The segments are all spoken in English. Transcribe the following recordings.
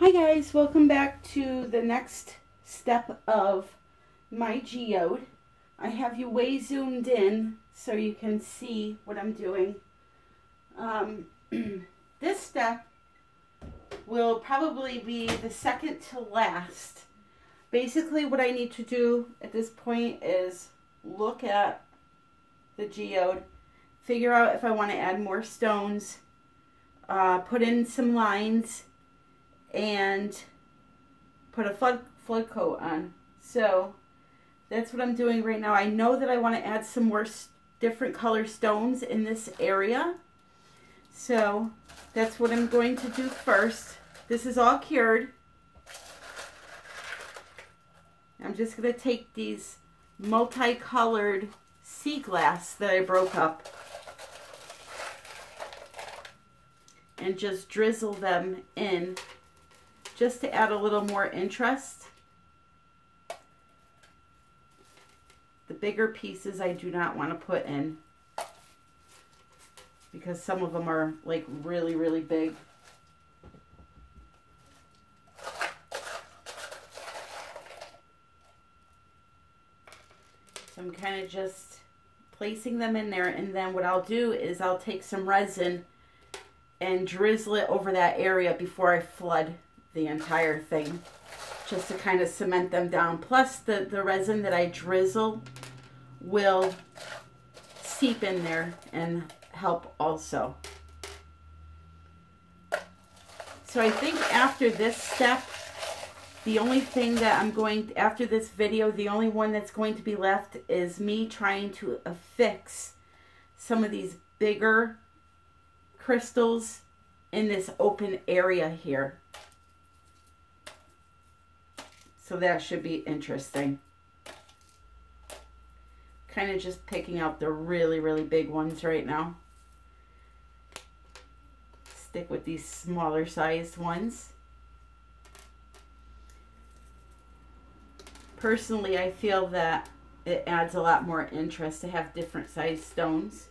Hi guys, welcome back to the next step of my geode. I have you way zoomed in so you can see what I'm doing. This step will probably be the second to last. Basically what I need to do at this point is look at the geode, figure out if I want to add more stones, put in some lines, and put a flood coat on. So that's what I'm doing right now. I know that I want to add some more different color stones in this area. So that's what I'm going to do first. This is all cured. I'm just going to take these multicolored sea glass that I broke up and just drizzle them in, just to add a little more interest. The bigger pieces I do not want to put in because some of them are like really, really big. So I'm kind of just placing them in there, and then what I'll do is I'll take some resin and drizzle it over that area before I flood the entire thing, just to kind of cement them down. Plus the resin that I drizzle will seep in there and help also. So I think after this step, the only thing that I'm going, after this video, the only one that's going to be left is me trying to affix some of these bigger crystals in this open area here. So that should be interesting. Kind of just picking out the really, really big ones right now. Stick with these smaller sized ones. Personally, I feel that it adds a lot more interest to have different sized stones.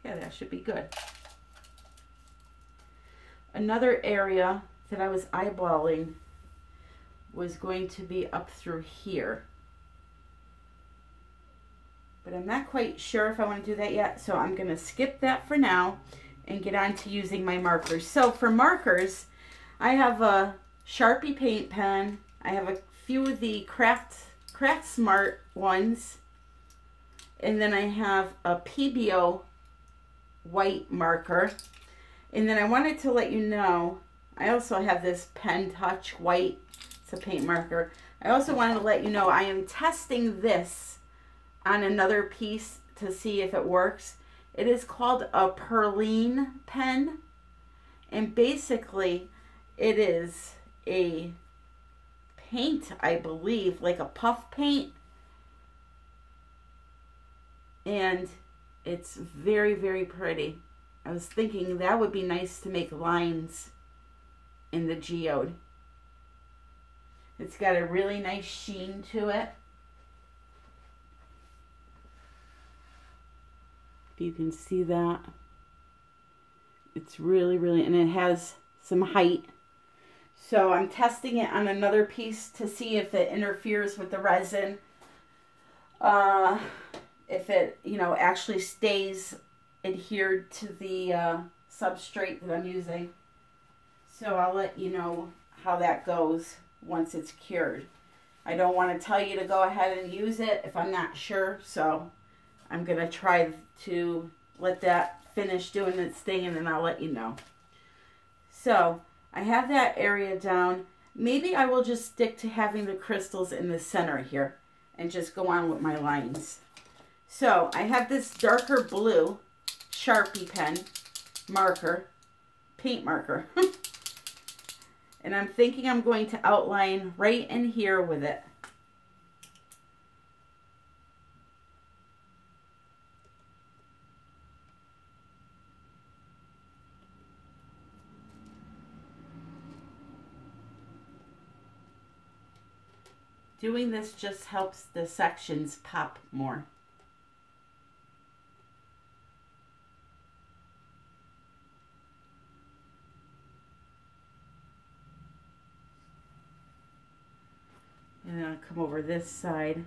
Yeah, that should be good. Another area that I was eyeballing was going to be up through here. But I'm not quite sure if I want to do that yet, so I'm going to skip that for now and get on to using my markers. So for markers, I have a Sharpie paint pen. I have a few of the Craft Smart ones. And then I have a PBO white marker. And then I wanted to let you know, I also have this Pen Touch white. It's a paint marker. I also wanted to let you know I am testing this on another piece to see if it works. It is called a Perline pen, and basically it is a paint, I believe, like a puff paint, and it's very, very pretty. I was thinking that would be nice to make lines in the geode. It's got a really nice sheen to it. You can see that. It's really, really, and it has some height. So I'm testing it on another piece to see if it interferes with the resin. If it, you know, actually stays adhered to the substrate that I'm using. So I'll let you know how that goes once it's cured. I don't want to tell you to go ahead and use it if I'm not sure, so I'm going to try to let that finish doing its thing, and then I'll let you know. So I have that area down. Maybe I will just stick to having the crystals in the center here and just go on with my lines. So I have this darker blue Sharpie pen marker, paint marker. And I'm thinking I'm going to outline right in here with it. Doing this just helps the sections pop more. And then I'll come over this side.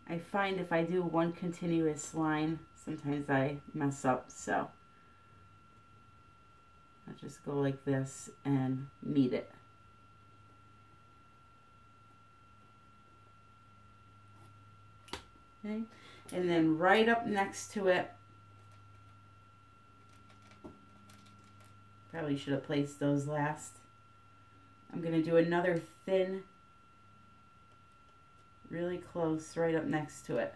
I find if I do one continuous line, sometimes I mess up, so I'll just go like this and meet it. Okay, and then right up next to it, probably should have placed those last. I'm going to do another thin, really close, right up next to it,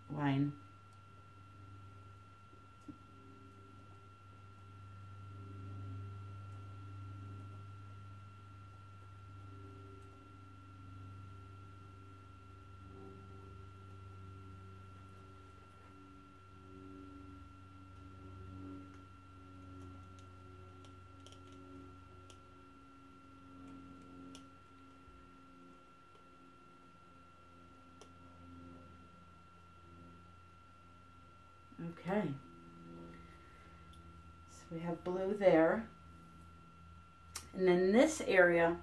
line. Okay, so we have blue there, and then this area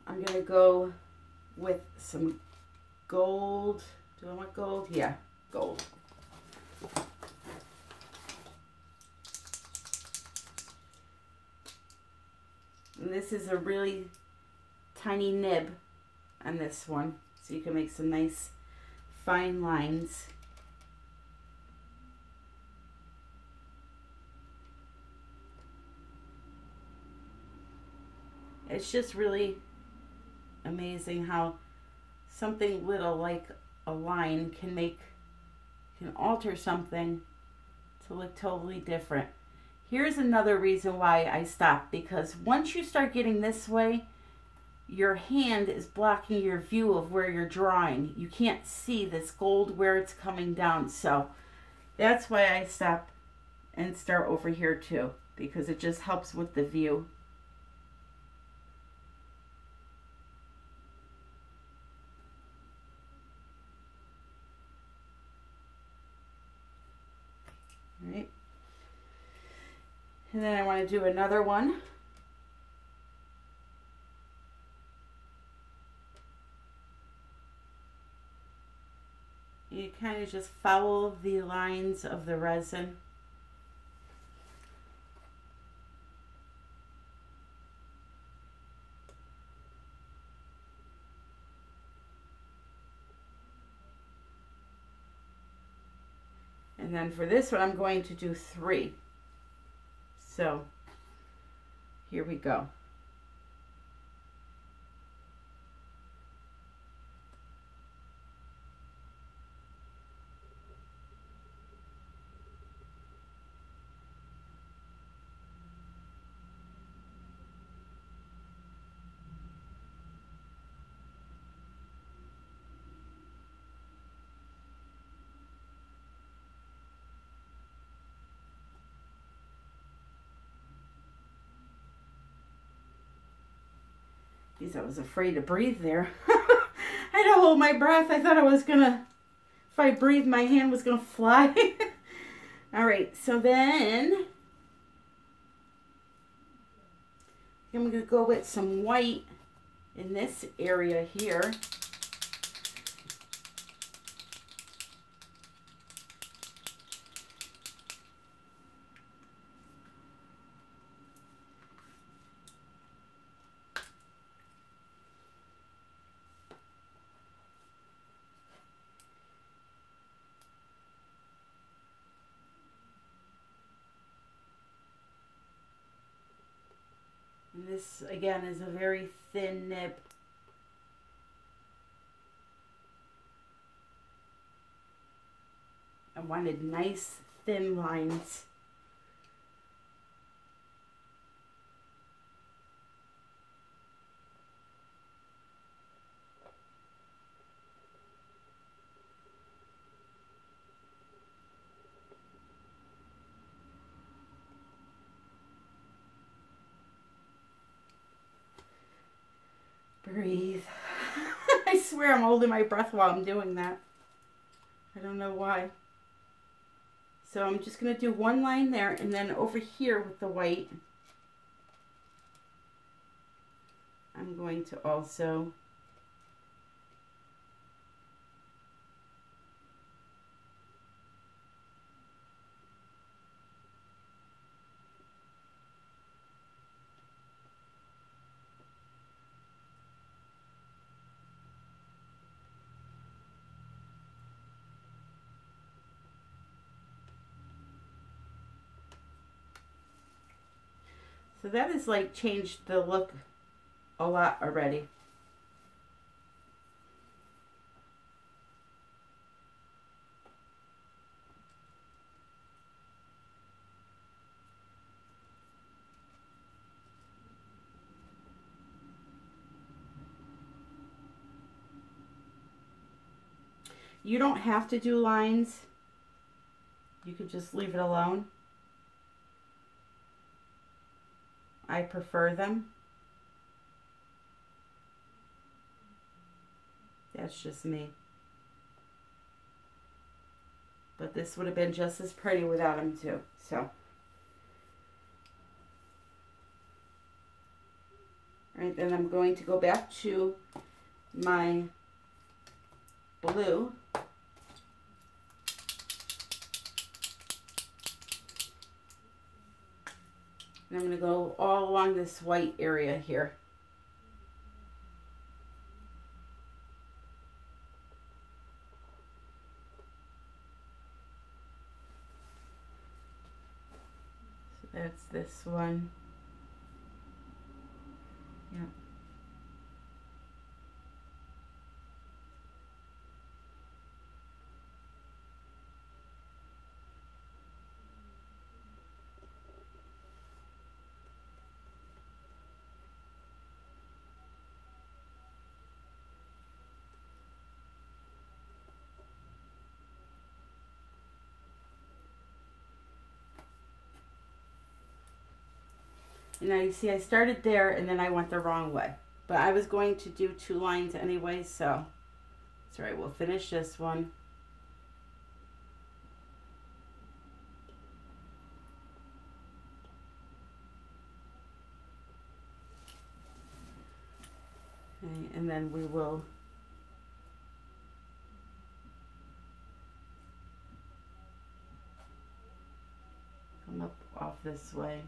I'm going to go with some gold. Do I want gold? Yeah, gold. And this is a really tiny nib on this one, so you can make some nice fine lines. It's just really amazing how something little like a line can alter something to look totally different. Here's another reason why I stopped, because once you start getting this way, your hand is blocking your view of where you're drawing. You can't see this gold where it's coming down, so that's why I stop and start over here too, because it just helps with the view. Right. And then I want to do another one. You kind of just follow the lines of the resin. And then for this one, I'm going to do 3. So here we go. Geez, I was afraid to breathe there. I had to hold my breath. I thought I was gonna, if I breathed, my hand was gonna fly. All right, so then I'm gonna go with some white in this area here. And this, again, is a very thin nib. I wanted nice, thin lines. Breathe. I swear I'm holding my breath while I'm doing that. I don't know why. So I'm just going to do one line there, and then over here with the white, I'm going to also so that has like changed the look a lot already. You don't have to do lines. You could just leave it alone. I prefer them. That's just me. But this would have been just as pretty without them too. So. All right, then I'm going to go back to my blue. And I'm going to go all along this white area here. So that's this one. Yeah. And now you see I started there and then I went the wrong way. But I was going to do 2 lines anyway, so that's all right. We'll finish this one. Okay, and then we will come up off this way.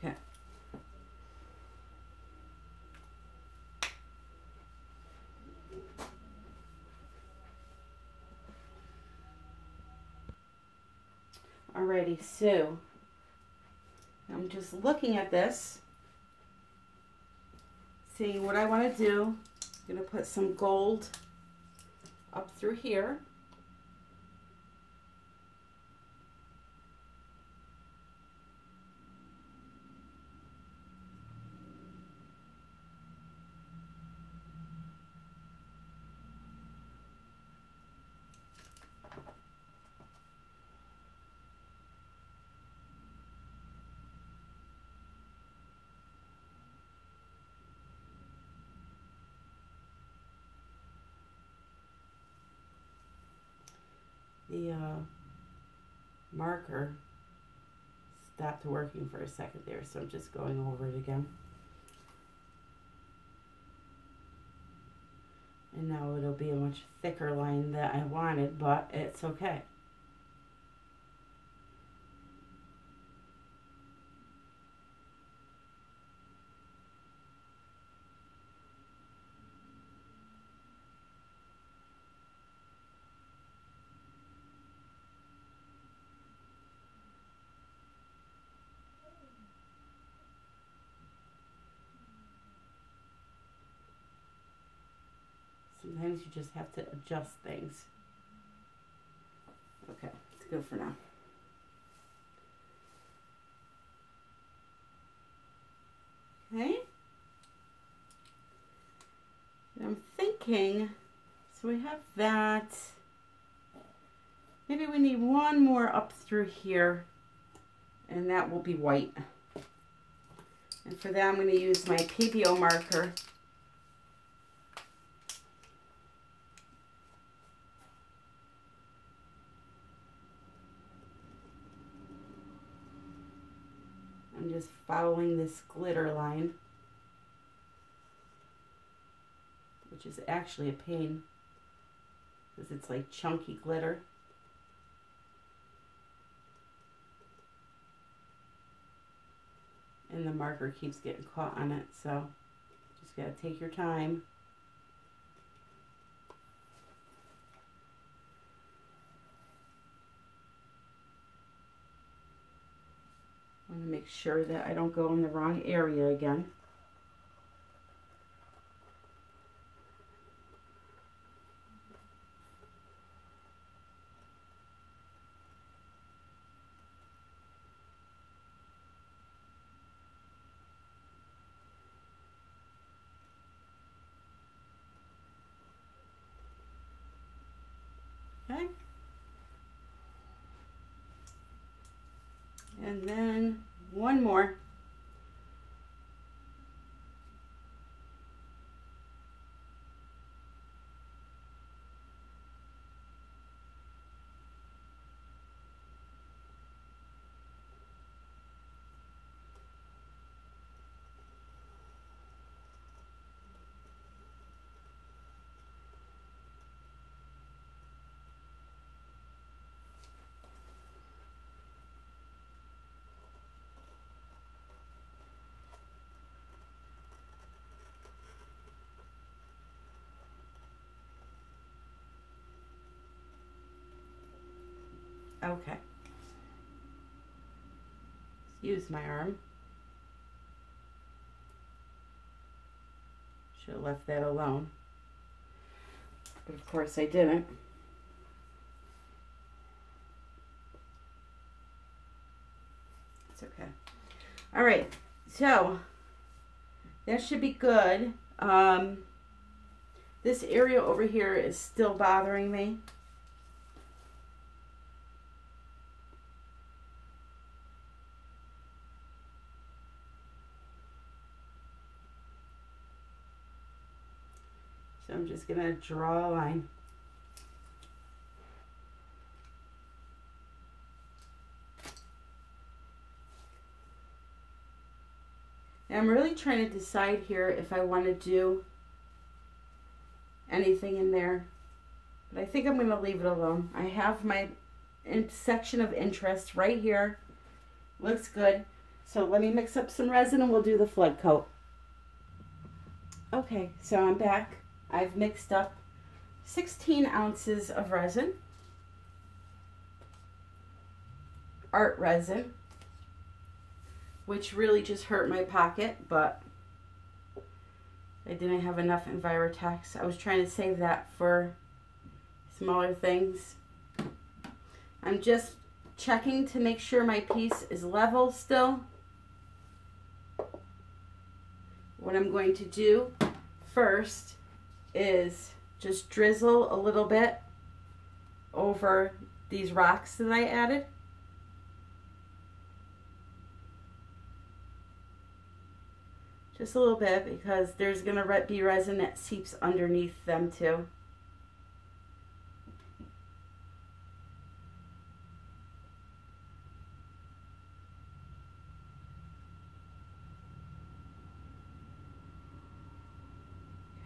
Okay. Alrighty, so I'm just looking at this, seeing what I want to do. I'm going to put some gold up through here. The marker stopped working for a second there, so I'm just going over it again. And now it'll be a much thicker line that I wanted, but it's okay. Sometimes you just have to adjust things. Okay, it's good for now. Okay. And I'm thinking, so we have that. Maybe we need one more up through here, and that will be white. And for that, I'm going to use my PBO marker. I'm just following this glitter line, which is actually a pain because it's like chunky glitter. And the marker keeps getting caught on it, so just gotta take your time. I want to make sure that I don't go in the wrong area again. Okay. And then one more. Okay. Use my arm. Should have left that alone. But of course I didn't. It's okay. All right. So that should be good. This area over here is still bothering me. So I'm just going to draw a line. And I'm really trying to decide here if I want to do anything in there. But I think I'm going to leave it alone. I have my section of interest right here. Looks good. So let me mix up some resin and we'll do the flood coat. Okay, so I'm back. I've mixed up 16 ounces of resin, art resin, which really just hurt my pocket, but I didn't have enough Envirotex. I was trying to save that for smaller things. I'm just checking to make sure my piece is level still. What I'm going to do first is just drizzle a little bit over these rocks that I added. Just a little bit because there's going to be resin that seeps underneath them too.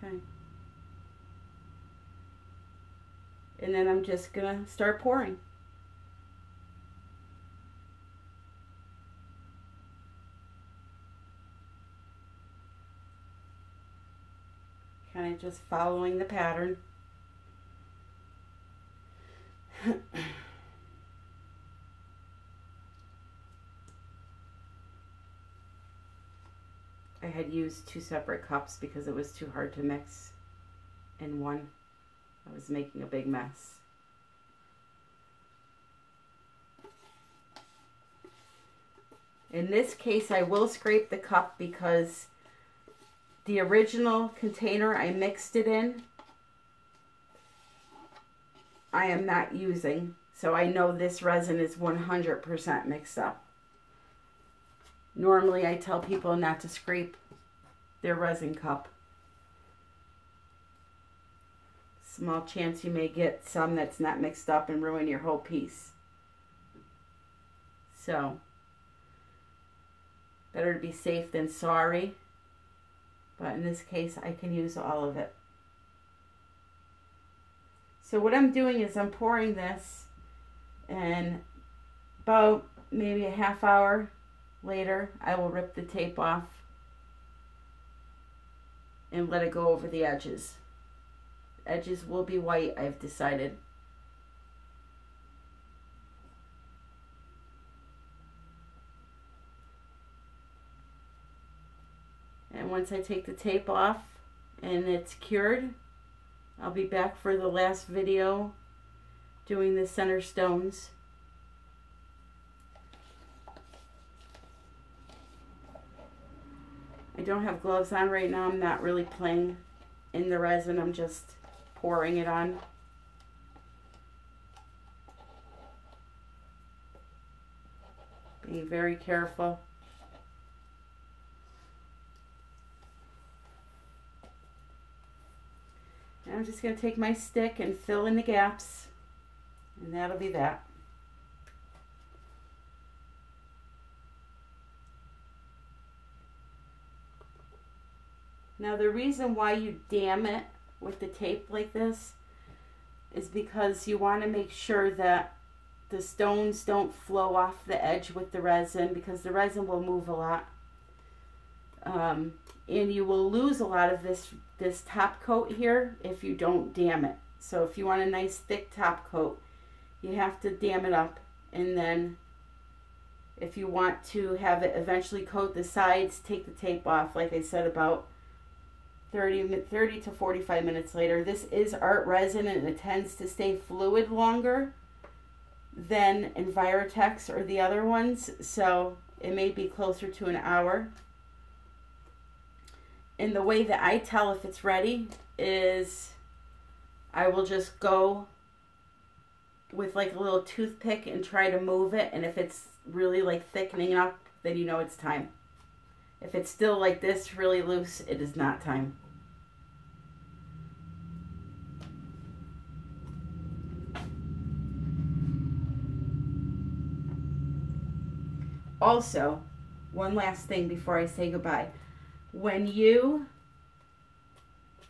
Okay. And then I'm just going to start pouring. Kind of just following the pattern. I had used 2 separate cups because it was too hard to mix in one. I was making a big mess. In this case, I will scrape the cup because the original container I mixed it in, I am not using. So I know this resin is 100% mixed up. Normally I tell people not to scrape their resin cup. Small chance you may get some that's not mixed up and ruin your whole piece. So, better to be safe than sorry. But in this case, I can use all of it. So what I'm doing is I'm pouring this, and about maybe a half hour later, I will rip the tape off and let it go over the edges. Edges will be white, I've decided. And once I take the tape off and it's cured, I'll be back for the last video doing the center stones. I don't have gloves on right now. I'm not really playing in the resin. I'm just pouring it on. Being very careful. And I'm just going to take my stick and fill in the gaps, and that'll be that. Now the reason why you dam it with the tape like this is because you want to make sure that the stones don't flow off the edge with the resin, because the resin will move a lot. And you will lose a lot of this top coat here if you don't dam it. So if you want a nice thick top coat, you have to dam it up. And then if you want to have it eventually coat the sides, take the tape off, like I said, about 30 to 45 minutes later. This is art resin, and it tends to stay fluid longer than Envirotex or the other ones, so it may be closer to an hour. And the way that I tell if it's ready is I will just go with like a little toothpick and try to move it, and if it's really like thickening up, then you know it's time. If it's still like this, really loose, it is not time. Also, one last thing before I say goodbye. When you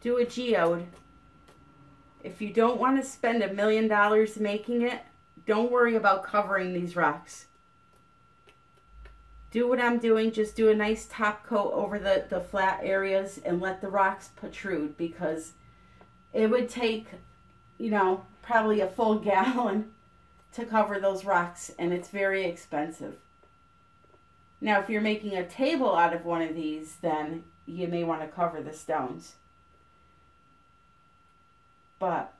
do a geode, if you don't want to spend $1 million making it, don't worry about covering these rocks. Do what I'm doing, just do a nice top coat over the flat areas and let the rocks protrude, because it would take, you know, probably a full gallon to cover those rocks, and it's very expensive. Now, if you're making a table out of one of these, then you may want to cover the stones. But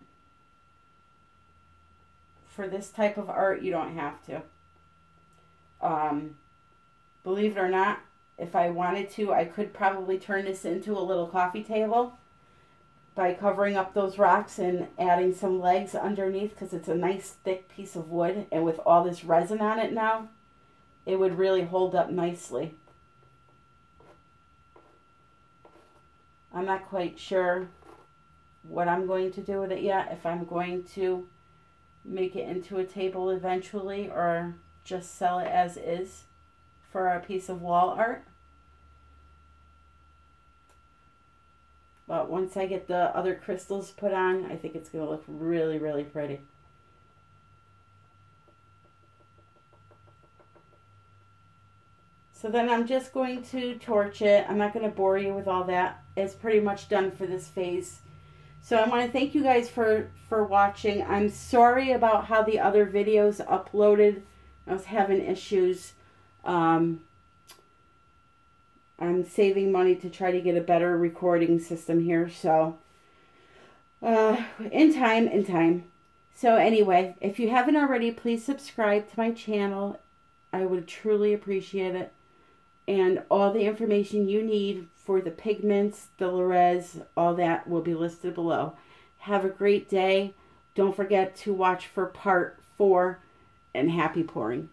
for this type of art, you don't have to. Believe it or not, if I wanted to, I could probably turn this into a little coffee table by covering up those rocks and adding some legs underneath, because it's a nice thick piece of wood, and with all this resin on it now, it would really hold up nicely. I'm not quite sure what I'm going to do with it yet, if I'm going to make it into a table eventually or just sell it as is for a piece of wall art. But once I get the other crystals put on, I think it's going to look really, really pretty. So then I'm just going to torch it. I'm not going to bore you with all that. It's pretty much done for this phase. So I want to thank you guys for watching. I'm sorry about how the other videos uploaded. I was having issues. I'm saving money to try to get a better recording system here. So in time. So anyway, if you haven't already, please subscribe to my channel. I would truly appreciate it. and all the information you need for the pigments, the Resin, all that will be listed below. Have a great day. Don't forget to watch for part 4, and happy pouring.